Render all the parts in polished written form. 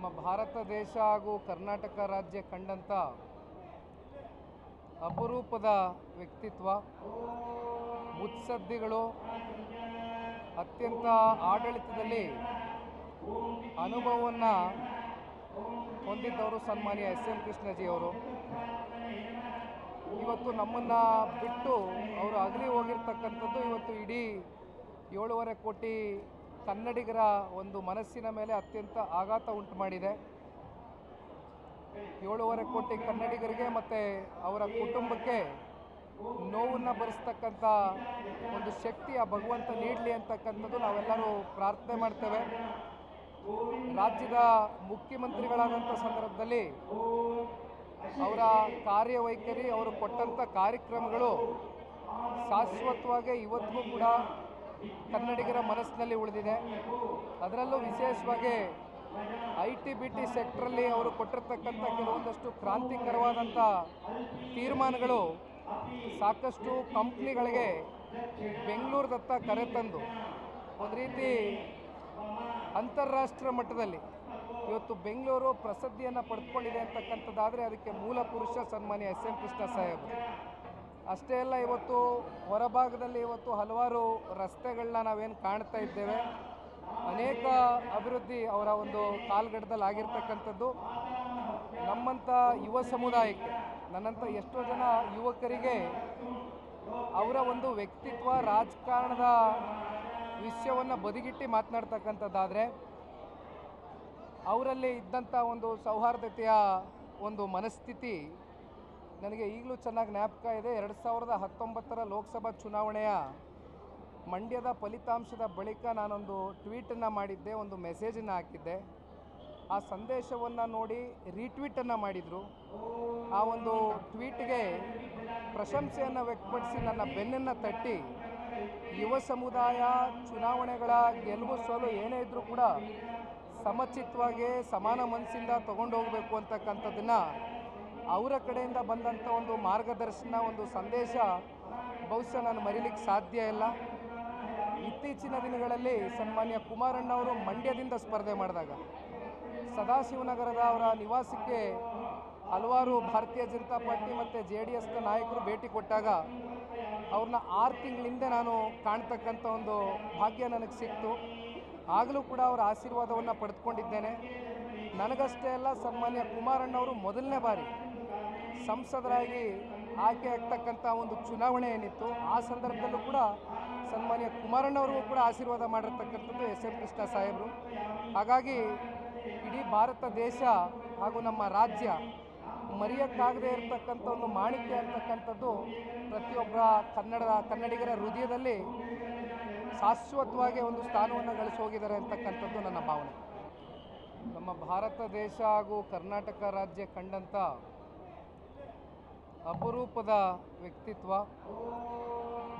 ನಮ್ಮ ಭಾರತ ದೇಶ ಹಾಗೂ ಕರ್ನಾಟಕ ರಾಜ್ಯ ಕಂಡಂಥ ಅಪರೂಪದ ವ್ಯಕ್ತಿತ್ವ, ಮುತ್ಸದ್ದಿಗಳು, ಅತ್ಯಂತ ಆಡಳಿತದಲ್ಲಿ ಅನುಭವವನ್ನು ಹೊಂದಿದ್ದವರು ಸನ್ಮಾನ್ಯ ಎಸ್ ಎಂ ಕೃಷ್ಣಜಿಯವರು. ಇವತ್ತು ನಮ್ಮನ್ನು ಬಿಟ್ಟು ಅವರು ಅಗಲಿ ಹೋಗಿರ್ತಕ್ಕಂಥದ್ದು ಇವತ್ತು ಇಡೀ 7.5 ಕೋಟಿ ಕನ್ನಡಿಗರ ಒಂದು ಮನಸ್ಸಿನ ಮೇಲೆ ಅತ್ಯಂತ ಆಘಾತ ಉಂಟು ಮಾಡಿದೆ. 7.5 ಕೋಟಿ ಕನ್ನಡಿಗರಿಗೆ ಮತ್ತು ಅವರ ಕುಟುಂಬಕ್ಕೆ ನೋವನ್ನು ಭರಿಸ್ತಕ್ಕಂಥ ಒಂದು ಶಕ್ತಿ ಆ ಭಗವಂತ ನೀಡಲಿ ಅಂತಕ್ಕಂಥದ್ದು ನಾವೆಲ್ಲರೂ ಪ್ರಾರ್ಥನೆ ಮಾಡ್ತೇವೆ. ರಾಜ್ಯದ ಮುಖ್ಯಮಂತ್ರಿಗಳಾದಂಥ ಸಂದರ್ಭದಲ್ಲಿ ಅವರ ಕಾರ್ಯವೈಖರಿ, ಅವರು ಕೊಟ್ಟಂಥ ಕಾರ್ಯಕ್ರಮಗಳು ಶಾಶ್ವತವಾಗಿ ಇವತ್ತಿಗೂ ಕೂಡ ಕನ್ನಡಿಗರ ಮನಸ್ಸಿನಲ್ಲಿ ಉಳಿದಿದೆ. ಅದರಲ್ಲೂ ವಿಶೇಷವಾಗಿ IT-BT ಸೆಕ್ಟ್ರಲ್ಲಿ ಅವರು ಕೊಟ್ಟಿರ್ತಕ್ಕಂಥ ಕೆಲವೊಂದಷ್ಟು ಕ್ರಾಂತಿಕರವಾದಂಥ ತೀರ್ಮಾನಗಳು ಸಾಕಷ್ಟು ಕಂಪ್ನಿಗಳಿಗೆ ಬೆಂಗಳೂರದತ್ತ ಕರೆತಂದು ಒಂದು ರೀತಿ ಅಂತಾರಾಷ್ಟ್ರೀಯ ಮಟ್ಟದಲ್ಲಿ ಇವತ್ತು ಬೆಂಗಳೂರು ಪ್ರಸಿದ್ಧಿಯನ್ನು ಪಡೆದುಕೊಂಡಿದೆ ಅಂತಕ್ಕಂಥದ್ದಾದರೆ ಅದಕ್ಕೆ ಮೂಲ ಪುರುಷ ಸನ್ಮಾನ್ಯ ಎಸ್ ಎಂ ಕೃಷ್ಣ ಸಾಹೇಬರು. ಅಷ್ಟೇ ಅಲ್ಲ, ಇವತ್ತು ಹೊರಭಾಗದಲ್ಲಿ ಇವತ್ತು ಹಲವಾರು ರಸ್ತೆಗಳನ್ನ ನಾವೇನು ಕಾಣ್ತಾ ಇದ್ದೇವೆ, ಅನೇಕ ಅಭಿವೃದ್ಧಿ ಅವರ ಒಂದು ಕಾಲ್ಗಡದಲ್ಲಿ ಆಗಿರ್ತಕ್ಕಂಥದ್ದು. ನಮ್ಮಂಥ ಯುವ ಸಮುದಾಯಕ್ಕೆ, ನನ್ನಂಥ ಎಷ್ಟೋ ಜನ ಯುವಕರಿಗೆ ಅವರ ಒಂದು ವ್ಯಕ್ತಿತ್ವ, ರಾಜಕಾರಣದ ವಿಷಯವನ್ನು ಬದಿಗಿಟ್ಟು ಮಾತನಾಡ್ತಕ್ಕಂಥದ್ದಾದರೆ ಅವರಲ್ಲಿ ಇದ್ದಂಥ ಒಂದು ಸೌಹಾರ್ದತೆಯ ಒಂದು ಮನಸ್ಥಿತಿ ನನಗೆ ಈಗಲೂ ಚೆನ್ನಾಗಿ ಜ್ಞಾಪಕ ಇದೆ. 2019 ಲೋಕಸಭಾ ಚುನಾವಣೆಯ ಮಂಡ್ಯದ ಫಲಿತಾಂಶದ ಬಳಿಕ ನಾನೊಂದು ಟ್ವೀಟನ್ನು ಮಾಡಿದ್ದೆ, ಒಂದು ಮೆಸೇಜನ್ನು ಹಾಕಿದ್ದೆ. ಆ ಸಂದೇಶವನ್ನು ನೋಡಿ ರೀಟ್ವೀಟನ್ನು ಮಾಡಿದರು. ಆ ಒಂದು ಟ್ವೀಟ್ಗೆ ಪ್ರಶಂಸೆಯನ್ನು ವ್ಯಕ್ತಪಡಿಸಿ ನನ್ನ ಬೆನ್ನನ್ನು ತಟ್ಟಿ, ಯುವ ಸಮುದಾಯ ಚುನಾವಣೆಗಳ ಗೆಲುವು ಸೋಲು ಏನೇ ಇದ್ದರೂ ಕೂಡ ಸಮಚಿತ್ತವಾಗಿ ಸಮಾನ ಮನಸ್ಸಿಂದ ತಗೊಂಡು ಹೋಗಬೇಕು ಅಂತಕ್ಕಂಥದ್ದನ್ನು ಅವರ ಕಡೆಯಿಂದ ಬಂದಂಥ ಒಂದು ಮಾರ್ಗದರ್ಶನ, ಒಂದು ಸಂದೇಶ ಬಹುಶಃ ನಾನು ಮರೀಲಿಕ್ಕೆ ಸಾಧ್ಯ ಇಲ್ಲ. ಇತ್ತೀಚಿನ ದಿನಗಳಲ್ಲಿ ಸನ್ಮಾನ್ಯ ಕುಮಾರಣ್ಣವರು ಮಂಡ್ಯದಿಂದ ಸ್ಪರ್ಧೆ ಮಾಡಿದಾಗ ಸದಾಶಿವನಗರದ ಅವರ ನಿವಾಸಕ್ಕೆ ಹಲವಾರು ಭಾರತೀಯ ಜನತಾ ಪಾರ್ಟಿ ಮತ್ತು JDSನ ನಾಯಕರು ಭೇಟಿ ಕೊಟ್ಟಾಗ ಅವ್ರನ್ನ 6 ತಿಂಗಳ ಹಿಂದೆ ನಾನು ಕಾಣ್ತಕ್ಕಂಥ ಒಂದು ಭಾಗ್ಯ ನನಗೆ ಸಿಕ್ತು. ಆಗಲೂ ಕೂಡ ಅವರ ಆಶೀರ್ವಾದವನ್ನು ಪಡೆದುಕೊಂಡಿದ್ದೇನೆ. ನನಗಷ್ಟೇ ಅಲ್ಲ, ಸನ್ಮಾನ್ಯ ಕುಮಾರಣ್ಣವರು ಮೊದಲನೇ ಬಾರಿ ಸಂಸದರಾಗಿ ಆಯ್ಕೆ ಆಗ್ತಕ್ಕಂಥ ಒಂದು ಚುನಾವಣೆ ಏನಿತ್ತು, ಆ ಸಂದರ್ಭದಲ್ಲೂ ಕೂಡ ಸನ್ಮಾನ್ಯ ಕುಮಾರಣ್ಣವ್ರಿಗೂ ಕೂಡ ಆಶೀರ್ವಾದ ಮಾಡಿರ್ತಕ್ಕಂಥದ್ದು ಎಸ್ ಎಂ ಕೃಷ್ಣ ಸಾಹೇಬರು. ಹಾಗಾಗಿ ಇಡೀ ಭಾರತ ದೇಶ ಹಾಗೂ ನಮ್ಮ ರಾಜ್ಯ ಮರೆಯೋಕ್ಕಾಗದೇ ಇರತಕ್ಕಂಥ ಒಂದು ಮಾಣಿಕ್ಯ ಅಂತಕ್ಕಂಥದ್ದು ಪ್ರತಿಯೊಬ್ಬ ಕನ್ನಡಿಗರ ಹೃದಯದಲ್ಲಿ ಶಾಶ್ವತವಾಗಿ ಒಂದು ಸ್ಥಾನವನ್ನು ಗಳಿಸಿ ಹೋಗಿದ್ದಾರೆ ಅಂತಕ್ಕಂಥದ್ದು ನನ್ನ ಭಾವನೆ. ನಮ್ಮ ಭಾರತ ದೇಶ ಹಾಗೂ ಕರ್ನಾಟಕ ರಾಜ್ಯ ಕಂಡಂಥ ಅಪರೂಪದ ವ್ಯಕ್ತಿತ್ವ,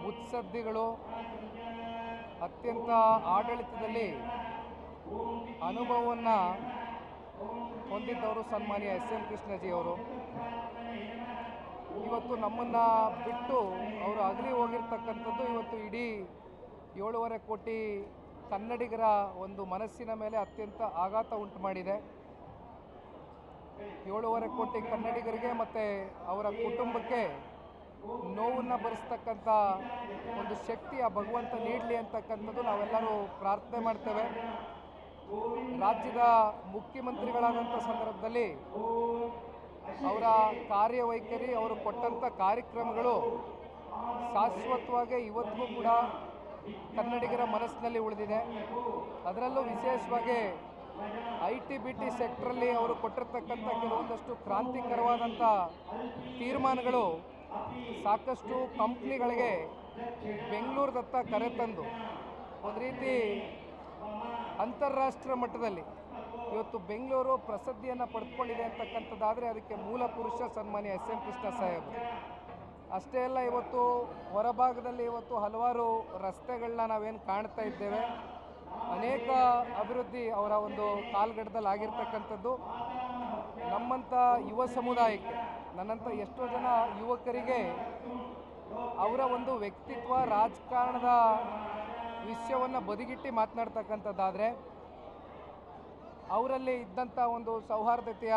ಮುತ್ಸದ್ದಿಗಳು, ಅತ್ಯಂತ ಆಡಳಿತದಲ್ಲಿ ಅನುಭವವನ್ನು ಹೊಂದಿದ್ದವರು ಸನ್ಮಾನ್ಯ ಎಸ್ ಎಂ ಕೃಷ್ಣಜಿಯವರು. ಇವತ್ತು ನಮ್ಮನ್ನು ಬಿಟ್ಟು ಅವರು ಅಗಲಿ ಹೋಗಿರ್ತಕ್ಕಂಥದ್ದು ಇವತ್ತು ಇಡೀ 7.5 ಕೋಟಿ ಕನ್ನಡಿಗರ ಒಂದು ಮನಸ್ಸಿನ ಮೇಲೆ ಅತ್ಯಂತ ಆಘಾತ ಉಂಟು ಮಾಡಿದೆ. 7.5 ಕೋಟಿ ಕನ್ನಡಿಗರಿಗೆ ಮತ್ತು ಅವರ ಕುಟುಂಬಕ್ಕೆ ನೋವನ್ನು ಭರಿಸ್ತಕ್ಕಂಥ ಒಂದು ಶಕ್ತಿ ಆ ಭಗವಂತ ನೀಡಲಿ ಅಂತಕ್ಕಂಥದ್ದು ನಾವೆಲ್ಲರೂ ಪ್ರಾರ್ಥನೆ ಮಾಡ್ತೇವೆ. ರಾಜ್ಯದ ಮುಖ್ಯಮಂತ್ರಿಗಳಾದಂಥ ಸಂದರ್ಭದಲ್ಲಿ ಅವರ ಕಾರ್ಯವೈಖರಿ, ಅವರು ಕೊಟ್ಟಂಥ ಕಾರ್ಯಕ್ರಮಗಳು ಶಾಶ್ವತವಾಗಿ ಇವತ್ತಿಗೂ ಕೂಡ ಕನ್ನಡಿಗರ ಮನಸ್ಸಿನಲ್ಲಿ ಉಳಿದಿದೆ. ಅದರಲ್ಲೂ ವಿಶೇಷವಾಗಿ IT-BT ಸೆಕ್ಟ್ರಲ್ಲಿ ಅವರು ಕೊಟ್ಟಿರ್ತಕ್ಕಂಥ ಕೆಲವೊಂದಷ್ಟು ಕ್ರಾಂತಿಕರವಾದಂಥ ತೀರ್ಮಾನಗಳು ಸಾಕಷ್ಟು ಕಂಪ್ನಿಗಳಿಗೆ ಬೆಂಗಳೂರದತ್ತ ಕರೆತಂದು ಒಂದು ರೀತಿ ಅಂತಾರಾಷ್ಟ್ರೀಯ ಮಟ್ಟದಲ್ಲಿ ಇವತ್ತು ಬೆಂಗಳೂರು ಪ್ರಸಿದ್ಧಿಯನ್ನು ಪಡೆದುಕೊಂಡಿದೆ ಅಂತಕ್ಕಂಥದ್ದಾದರೆ ಅದಕ್ಕೆ ಮೂಲ ಪುರುಷ ಸನ್ಮಾನ್ಯ ಎಸ್ ಎಂ ಕೃಷ್ಣ ಸಾಹೇಬರು. ಅಷ್ಟೇ ಅಲ್ಲ, ಇವತ್ತು ಹೊರಭಾಗದಲ್ಲಿ ಇವತ್ತು ಹಲವಾರು ರಸ್ತೆಗಳನ್ನ ನಾವೇನು ಕಾಣ್ತಾ ಇದ್ದೇವೆ, ಅನೇಕ ಅಭಿವೃದ್ಧಿ ಅವರ ಒಂದು ಕಾಲ್ಗಡದಲ್ಲಿ ಆಗಿರ್ತಕ್ಕಂಥದ್ದು. ನಮ್ಮಂಥ ಯುವ ಸಮುದಾಯಕ್ಕೆ, ನನ್ನಂಥ ಎಷ್ಟೋ ಜನ ಯುವಕರಿಗೆ ಅವರ ಒಂದು ವ್ಯಕ್ತಿತ್ವ, ರಾಜಕಾರಣದ ವಿಷಯವನ್ನು ಬದಿಗಿಟ್ಟು ಮಾತನಾಡ್ತಕ್ಕಂಥದ್ದಾದರೆ ಅವರಲ್ಲಿ ಇದ್ದಂಥ ಒಂದು ಸೌಹಾರ್ದತೆಯ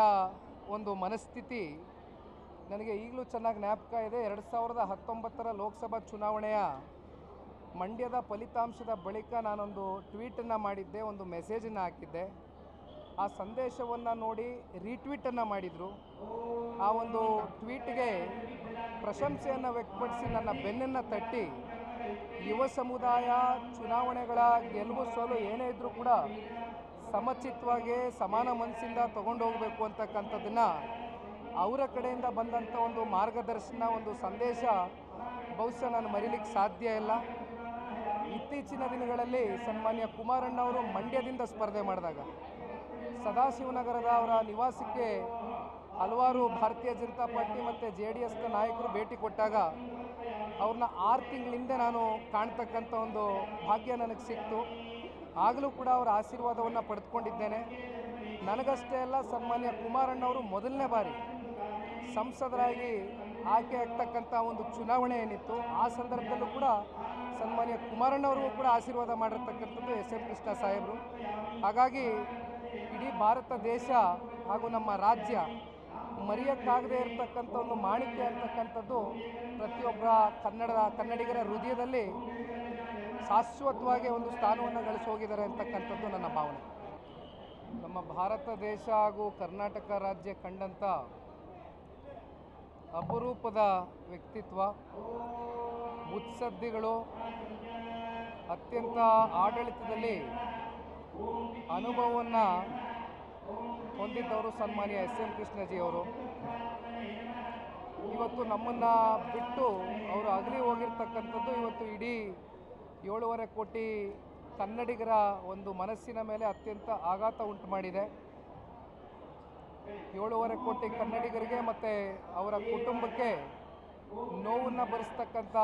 ಒಂದು ಮನಸ್ಥಿತಿ ನನಗೆ ಈಗಲೂ ಚೆನ್ನಾಗಿ ಜ್ಞಾಪಕ ಇದೆ. 2019 ಲೋಕಸಭಾ ಚುನಾವಣೆಯ ಮಂಡ್ಯದ ಫಲಿತಾಂಶದ ಬಳಿಕ ನಾನೊಂದು ಟ್ವೀಟನ್ನು ಮಾಡಿದ್ದೆ, ಒಂದು ಮೆಸೇಜನ್ನು ಹಾಕಿದ್ದೆ. ಆ ಸಂದೇಶವನ್ನು ನೋಡಿ ರೀಟ್ವೀಟನ್ನು ಮಾಡಿದರು. ಆ ಒಂದು ಟ್ವೀಟ್ಗೆ ಪ್ರಶಂಸೆಯನ್ನು ವ್ಯಕ್ತಪಡಿಸಿ ನನ್ನ ಬೆನ್ನನ್ನು ತಟ್ಟಿ, ಯುವ ಸಮುದಾಯ ಚುನಾವಣೆಗಳ ಗೆಲುವು ಸೋಲು ಏನೇ ಇದ್ದರೂ ಕೂಡ ಸಮಚಿತ್ತವಾಗಿ ಸಮಾನ ಮನಸ್ಸಿಂದ ತಗೊಂಡು ಹೋಗಬೇಕು ಅಂತಕ್ಕಂಥದ್ದನ್ನು ಅವರ ಕಡೆಯಿಂದ ಬಂದಂಥ ಒಂದು ಮಾರ್ಗದರ್ಶನ, ಒಂದು ಸಂದೇಶ ಬಹುಶಃ ನಾನು ಮರೀಲಿಕ್ಕೆ ಸಾಧ್ಯ ಇಲ್ಲ. ಇತ್ತೀಚಿನ ದಿನಗಳಲ್ಲಿ ಸನ್ಮಾನ್ಯ ಕುಮಾರಣ್ಣವರು ಮಂಡ್ಯದಿಂದ ಸ್ಪರ್ಧೆ ಮಾಡಿದಾಗ ಸದಾಶಿವನಗರದ ಅವರ ನಿವಾಸಕ್ಕೆ ಹಲವಾರು ಭಾರತೀಯ ಜನತಾ ಪಾರ್ಟಿ ಮತ್ತು JDSನ ನಾಯಕರು ಭೇಟಿ ಕೊಟ್ಟಾಗ ಅವ್ರನ್ನ 6 ತಿಂಗಳಿಂದ ನಾನು ಕಾಣ್ತಕ್ಕಂಥ ಒಂದು ಭಾಗ್ಯ ನನಗೆ ಸಿಕ್ತು. ಆಗಲೂ ಕೂಡ ಅವರ ಆಶೀರ್ವಾದವನ್ನು ಪಡೆದುಕೊಂಡಿದ್ದೇನೆ. ನನಗಷ್ಟೇ ಅಲ್ಲ, ಸನ್ಮಾನ್ಯ ಕುಮಾರಣ್ಣವರು ಮೊದಲನೇ ಬಾರಿ ಸಂಸದರಾಗಿ ಆಯ್ಕೆ ಆಗ್ತಕ್ಕಂಥ ಒಂದು ಚುನಾವಣೆ ಏನಿತ್ತು, ಆ ಸಂದರ್ಭದಲ್ಲೂ ಕೂಡ ಸನ್ಮಾನ್ಯ ಕುಮಾರಣ್ಣವ್ರಿಗೂ ಕೂಡ ಆಶೀರ್ವಾದ ಮಾಡಿರ್ತಕ್ಕಂಥದ್ದು SM ಕೃಷ್ಣ ಸಾಹೇಬರು. ಹಾಗಾಗಿ ಇಡೀ ಭಾರತ ದೇಶ ಹಾಗೂ ನಮ್ಮ ರಾಜ್ಯ ಮರೆಯೋಕ್ಕಾಗದೇ ಇರತಕ್ಕಂಥ ಒಂದು ಮಾಣಿಕ್ಯ ಅಂತಕ್ಕಂಥದ್ದು ಪ್ರತಿಯೊಬ್ಬ ಕನ್ನಡಿಗರ ಹೃದಯದಲ್ಲಿ ಶಾಶ್ವತವಾಗಿ ಒಂದು ಸ್ಥಾನವನ್ನು ಗಳಿಸಿ ಹೋಗಿದ್ದಾರೆ ಅಂತಕ್ಕಂಥದ್ದು ನನ್ನ ಭಾವನೆ. ನಮ್ಮ ಭಾರತ ದೇಶ ಹಾಗೂ ಕರ್ನಾಟಕ ರಾಜ್ಯ ಕಂಡಂಥ ಅಪರೂಪದ ವ್ಯಕ್ತಿತ್ವ, ಮುತ್ಸದ್ದಿಗಳು, ಅತ್ಯಂತ ಆಡಳಿತದಲ್ಲಿ ಅನುಭವವನ್ನು ಹೊಂದಿದ್ದವರು ಸನ್ಮಾನ್ಯ SM ಕೃಷ್ಣಜಿ ಅವರು. ಇವತ್ತು ನಮ್ಮನ್ನು ಬಿಟ್ಟು ಅವರು ಅಗಲಿ ಹೋಗಿರ್ತಕ್ಕಂಥದ್ದು ಇವತ್ತು ಇಡೀ 7.5 ಕೋಟಿ ಕನ್ನಡಿಗರ ಒಂದು ಮನಸ್ಸಿನ ಮೇಲೆ ಅತ್ಯಂತ ಆಘಾತ ಉಂಟು ಮಾಡಿದೆ. 7.5 ಕೋಟಿ ಕನ್ನಡಿಗರಿಗೆ ಮತ್ತು ಅವರ ಕುಟುಂಬಕ್ಕೆ ನೋವನ್ನು ಭರಿಸ್ತಕ್ಕಂಥ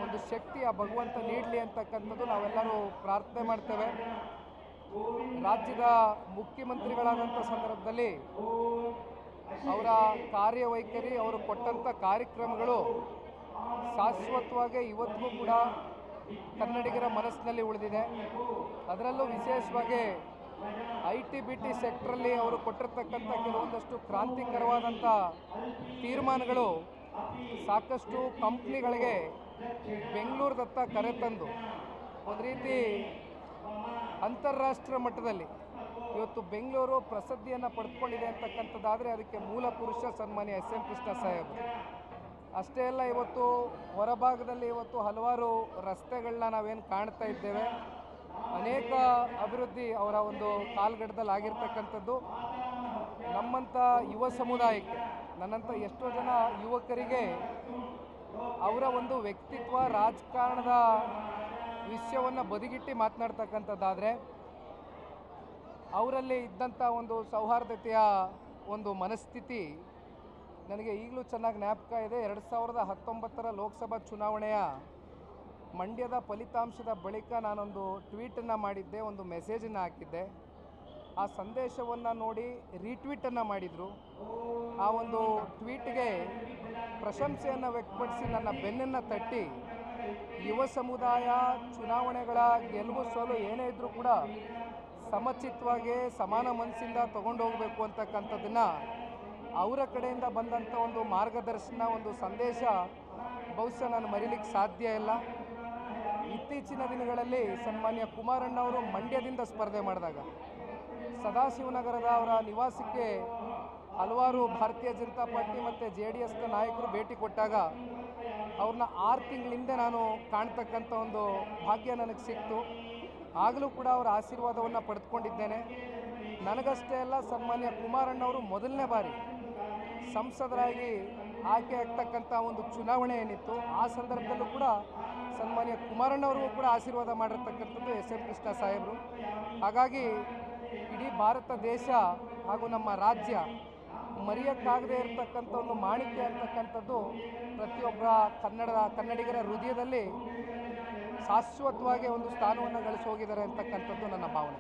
ಒಂದು ಶಕ್ತಿ ಆ ಭಗವಂತ ನೀಡಲಿ ಅಂತಕ್ಕಂಥದ್ದು ನಾವೆಲ್ಲರೂ ಪ್ರಾರ್ಥನೆ ಮಾಡ್ತೇವೆ. ರಾಜ್ಯದ ಮುಖ್ಯಮಂತ್ರಿಗಳಾದಂಥ ಸಂದರ್ಭದಲ್ಲಿ ಅವರ ಕಾರ್ಯವೈಖರಿ, ಅವರು ಕೊಟ್ಟಂಥ ಕಾರ್ಯಕ್ರಮಗಳು ಶಾಶ್ವತವಾಗಿ ಇವತ್ತಿಗೂ ಕೂಡ ಕನ್ನಡಿಗರ ಮನಸ್ಸಿನಲ್ಲಿ ಉಳಿದಿದೆ. ಅದರಲ್ಲೂ ವಿಶೇಷವಾಗಿ IT-BT ಸೆಕ್ಟ್ರಲ್ಲಿ ಅವರು ಕೊಟ್ಟಿರ್ತಕ್ಕಂಥ ಕೆಲವೊಂದಷ್ಟು ಕ್ರಾಂತಿಕರವಾದಂಥ ತೀರ್ಮಾನಗಳು ಸಾಕಷ್ಟು ಕಂಪ್ನಿಗಳಿಗೆ ಬೆಂಗಳೂರದತ್ತ ಕರೆತಂದು ಒಂದು ರೀತಿ ಅಂತಾರಾಷ್ಟ್ರೀಯ ಮಟ್ಟದಲ್ಲಿ ಇವತ್ತು ಬೆಂಗಳೂರು ಪ್ರಸಿದ್ಧಿಯನ್ನು ಪಡೆದುಕೊಂಡಿದೆ ಅಂತಕ್ಕಂಥದ್ದಾದರೆ ಅದಕ್ಕೆ ಮೂಲ ಪುರುಷ ಸನ್ಮಾನ್ಯ SM ಕೃಷ್ಣ ಸಾಹೇಬರು. ಅಷ್ಟೇ ಅಲ್ಲ, ಇವತ್ತು ಹೊರಭಾಗದಲ್ಲಿ ಇವತ್ತು ಹಲವಾರು ರಸ್ತೆಗಳನ್ನ ನಾವೇನು ಕಾಣ್ತಾ ಇದ್ದೇವೆ, ಅನೇಕ ಅಭಿವೃದ್ಧಿ ಅವರ ಒಂದು ಕಾಲ್ಗಡದಲ್ಲಿ ಆಗಿರ್ತಕ್ಕಂಥದ್ದು. ನಮ್ಮಂಥ ಯುವ ಸಮುದಾಯಕ್ಕೆ, ನನ್ನಂಥ ಎಷ್ಟೋ ಜನ ಯುವಕರಿಗೆ ಅವರ ಒಂದು ವ್ಯಕ್ತಿತ್ವ, ರಾಜಕಾರಣದ ವಿಷಯವನ್ನು ಬದಿಗಿಟ್ಟು ಮಾತನಾಡ್ತಕ್ಕಂಥದ್ದಾದರೆ ಅವರಲ್ಲಿ ಇದ್ದಂಥ ಒಂದು ಸೌಹಾರ್ದತೆಯ ಒಂದು ಮನಸ್ಥಿತಿ ನನಗೆ ಈಗಲೂ ಚೆನ್ನಾಗಿ ಜ್ಞಾಪಕ ಇದೆ. 2019 ಲೋಕಸಭಾ ಚುನಾವಣೆಯ ಮಂಡ್ಯದ ಫಲಿತಾಂಶದ ಬಳಿಕ ನಾನೊಂದು ಟ್ವೀಟನ್ನು ಮಾಡಿದ್ದೆ, ಒಂದು ಮೆಸೇಜನ್ನು ಹಾಕಿದ್ದೆ. ಆ ಸಂದೇಶವನ್ನು ನೋಡಿ ರೀಟ್ವೀಟನ್ನು ಮಾಡಿದರು. ಆ ಒಂದು ಟ್ವೀಟ್ಗೆ ಪ್ರಶಂಸೆಯನ್ನು ವ್ಯಕ್ತಪಡಿಸಿ ನನ್ನ ಬೆನ್ನನ್ನು ತಟ್ಟಿ, ಯುವ ಸಮುದಾಯ ಚುನಾವಣೆಗಳ ಗೆಲುವು ಸೋಲು ಏನೇ ಇದ್ದರೂ ಕೂಡ ಸಮಚಿತ್ತವಾಗಿ ಸಮಾನ ಮನಸ್ಸಿಂದ ತಗೊಂಡು ಹೋಗಬೇಕು ಅಂತಕ್ಕಂಥದ್ದನ್ನು ಅವರ ಕಡೆಯಿಂದ ಬಂದಂಥ ಒಂದು ಮಾರ್ಗದರ್ಶನ, ಒಂದು ಸಂದೇಶ ಬಹುಶಃ ನಾನು ಮರೀಲಿಕ್ಕೆ ಸಾಧ್ಯ ಇಲ್ಲ. ಇತ್ತೀಚಿನ ದಿನಗಳಲ್ಲಿ ಸನ್ಮಾನ್ಯ ಕುಮಾರಣ್ಣವರು ಮಂಡ್ಯದಿಂದ ಸ್ಪರ್ಧೆ ಮಾಡಿದಾಗ ಸದಾಶಿವನಗರದ ಅವರ ನಿವಾಸಕ್ಕೆ ಹಲವಾರು ಭಾರತೀಯ ಜನತಾ ಪಾರ್ಟಿ ಮತ್ತು JDSನ ನಾಯಕರು ಭೇಟಿ ಕೊಟ್ಟಾಗ ಅವ್ರನ್ನ 6 ತಿಂಗಳಿಂದ ನಾನು ಕಾಣ್ತಕ್ಕಂಥ ಒಂದು ಭಾಗ್ಯ ನನಗೆ ಸಿಕ್ತು. ಆಗಲೂ ಕೂಡ ಅವರ ಆಶೀರ್ವಾದವನ್ನು ಪಡೆದುಕೊಂಡಿದ್ದೇನೆ. ನನಗಷ್ಟೇ ಅಲ್ಲ, ಸನ್ಮಾನ್ಯ ಕುಮಾರಣ್ಣವರು ಮೊದಲನೇ ಬಾರಿ ಸಂಸದರಾಗಿ ಆಯ್ಕೆ ಆಗ್ತಕ್ಕಂಥ ಒಂದು ಚುನಾವಣೆ ಏನಿತ್ತು, ಆ ಸಂದರ್ಭದಲ್ಲೂ ಕೂಡ ಸನ್ಮಾನ್ಯ ಕುಮಾರಣ್ಣವ್ರಿಗೂ ಕೂಡ ಆಶೀರ್ವಾದ ಮಾಡಿರ್ತಕ್ಕಂಥದ್ದು SM ಕೃಷ್ಣ ಸಾಹೇಬರು. ಹಾಗಾಗಿ ಇಡೀ ಭಾರತ ದೇಶ ಹಾಗೂ ನಮ್ಮ ರಾಜ್ಯ ಮರೆಯೋಕ್ಕಾಗದೇ ಇರತಕ್ಕಂಥ ಒಂದು ಮಾಣಿಕ್ಯ ಅಂತಕ್ಕಂಥದ್ದು ಪ್ರತಿಯೊಬ್ಬ ಕನ್ನಡಿಗರ ಹೃದಯದಲ್ಲಿ ಶಾಶ್ವತವಾಗಿ ಒಂದು ಸ್ಥಾನವನ್ನು ಗಳಿಸಿ ಹೋಗಿದ್ದಾರೆ ಅಂತಕ್ಕಂಥದ್ದು ನನ್ನ ಭಾವನೆ.